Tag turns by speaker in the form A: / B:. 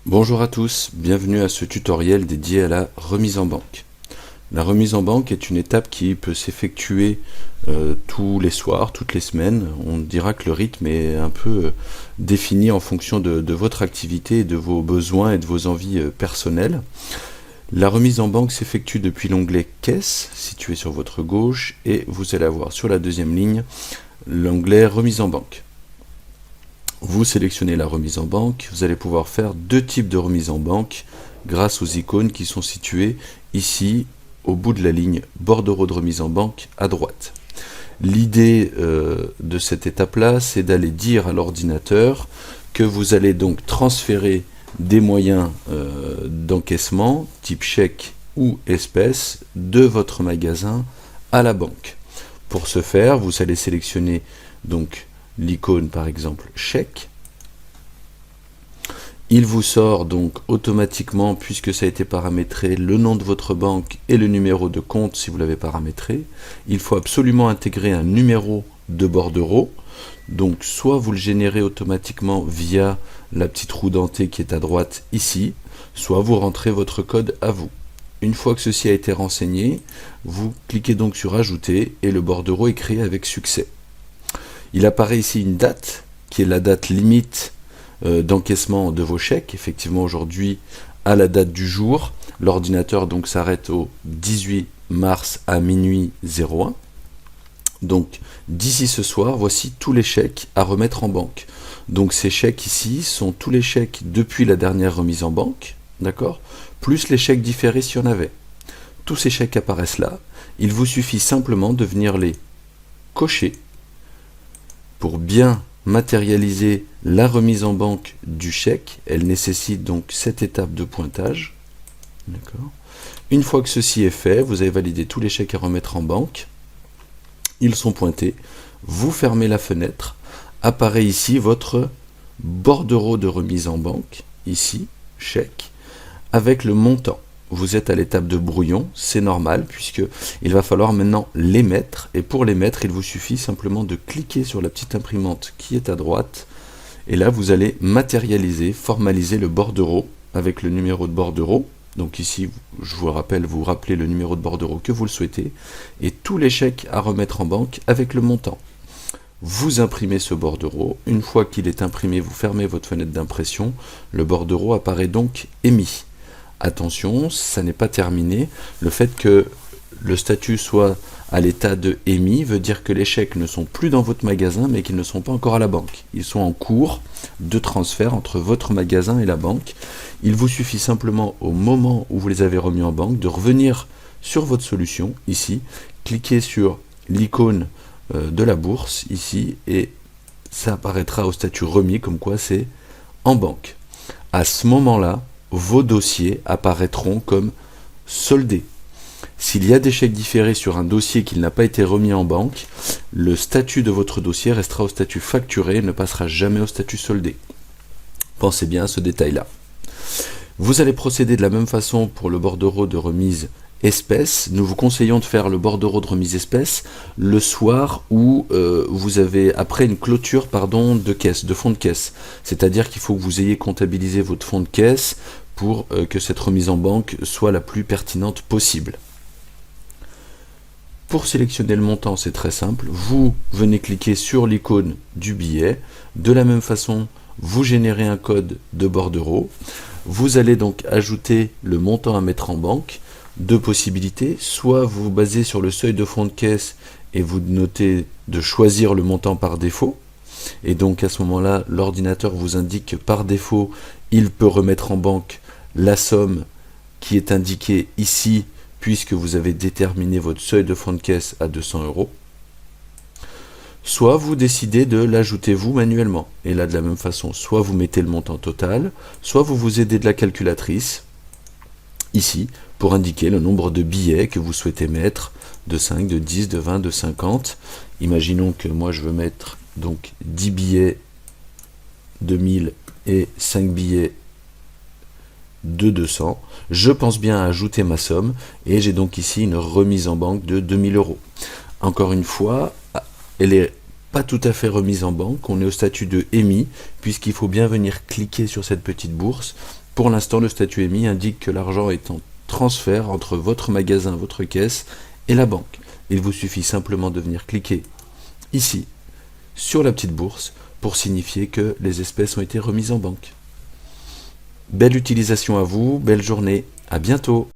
A: Bonjour à tous, bienvenue à ce tutoriel dédié à la remise en banque. La remise en banque est une étape qui peut s'effectuer tous les soirs, toutes les semaines. On dira que le rythme est un peu défini en fonction de votre activité, de vos besoins et de vos envies personnelles. La remise en banque s'effectue depuis l'onglet Caisse, situé sur votre gauche, et vous allez avoir sur la deuxième ligne l'onglet Remise en banque. Vous sélectionnez la remise en banque, vous allez pouvoir faire deux types de remise en banque grâce aux icônes qui sont situées ici au bout de la ligne bordereau de remise en banque à droite. L'idée de cette étape-là, c'est d'aller dire à l'ordinateur que vous allez donc transférer des moyens d'encaissement, type chèque ou espèce, de votre magasin à la banque. Pour ce faire, vous allez sélectionner donc l'icône par exemple chèque. Il vous sort donc automatiquement, puisque ça a été paramétré, le nom de votre banque et le numéro de compte si vous l'avez paramétré. Il faut absolument intégrer un numéro de bordereau. Donc soit vous le générez automatiquement via la petite roue dentée qui est à droite ici, soit vous rentrez votre code à vous. Une fois que ceci a été renseigné, vous cliquez donc sur ajouter et le bordereau est créé avec succès. Il apparaît ici une date, qui est la date limite d'encaissement de vos chèques. Effectivement, aujourd'hui, à la date du jour, l'ordinateur donc s'arrête au 18 mars à minuit 01. Donc, d'ici ce soir, voici tous les chèques à remettre en banque. Donc, ces chèques ici sont tous les chèques depuis la dernière remise en banque, d'accord, plus les chèques différés s'il y en avait. Tous ces chèques apparaissent là. Il vous suffit simplement de venir les cocher pour bien matérialiser la remise en banque du chèque. Elle nécessite donc cette étape de pointage. Une fois que ceci est fait, vous avez validé tous les chèques à remettre en banque. Ils sont pointés. Vous fermez la fenêtre. Apparaît ici votre bordereau de remise en banque, ici, chèque, avec le montant. Vous êtes à l'étape de brouillon, c'est normal puisque il va falloir maintenant les mettre, et pour les mettre il vous suffit simplement de cliquer sur la petite imprimante qui est à droite et là vous allez matérialiser, formaliser le bordereau avec le numéro de bordereau. Donc ici je vous rappelle, vous rappelez le numéro de bordereau que vous le souhaitez et tous les chèques à remettre en banque avec le montant. Vous imprimez ce bordereau, une fois qu'il est imprimé vous fermez votre fenêtre d'impression, le bordereau apparaît donc émis. Attention, ça n'est pas terminé. Le fait que le statut soit à l'état de émis veut dire que les chèques ne sont plus dans votre magasin, mais qu'ils ne sont pas encore à la banque. Ils sont en cours de transfert entre votre magasin et la banque. Il vous suffit simplement, au moment où vous les avez remis en banque, de revenir sur votre solution, ici, cliquer sur l'icône de la bourse, ici, et ça apparaîtra au statut remis, comme quoi c'est en banque. À ce moment-là, vos dossiers apparaîtront comme soldés. S'il y a des chèques différés sur un dossier qui n'a pas été remis en banque, le statut de votre dossier restera au statut facturé et ne passera jamais au statut soldé. Pensez bien à ce détail-là. Vous allez procéder de la même façon pour le bordereau de remise espèce. Nous vous conseillons de faire le bordereau de remise espèce le soir où vous avez, après une clôture de caisse, de fonds de caisse. C'est-à-dire qu'il faut que vous ayez comptabilisé votre fonds de caisse pour que cette remise en banque soit la plus pertinente possible. Pour sélectionner le montant, c'est très simple. Vous venez cliquer sur l'icône du billet. De la même façon, vous générez un code de bordereau. Vous allez donc ajouter le montant à mettre en banque. Deux possibilités, soit vous vous basez sur le seuil de fonds de caisse et vous notez de choisir le montant par défaut, et donc à ce moment-là, l'ordinateur vous indique que par défaut, il peut remettre en banque la somme qui est indiquée ici, puisque vous avez déterminé votre seuil de fonds de caisse à 200 €. Soit vous décidez de l'ajouter vous manuellement, et là de la même façon, soit vous mettez le montant total, soit vous vous aidez de la calculatrice, ici, pour indiquer le nombre de billets que vous souhaitez mettre, de 5, de 10, de 20, de 50. Imaginons que moi je veux mettre donc 10 billets de 1000 et 5 billets de 200. Je pense bien à ajouter ma somme et j'ai donc ici une remise en banque de 2000 €. Encore une fois, elle est pas tout à fait remise en banque, on est au statut de émis, puisqu'il faut bien venir cliquer sur cette petite bourse Pour l'instant, le statut émis indique que l'argent est en transfert entre votre magasin, votre caisse et la banque. Il vous suffit simplement de venir cliquer ici, sur la petite bourse, pour signifier que les espèces ont été remises en banque. Belle utilisation à vous, belle journée, à bientôt!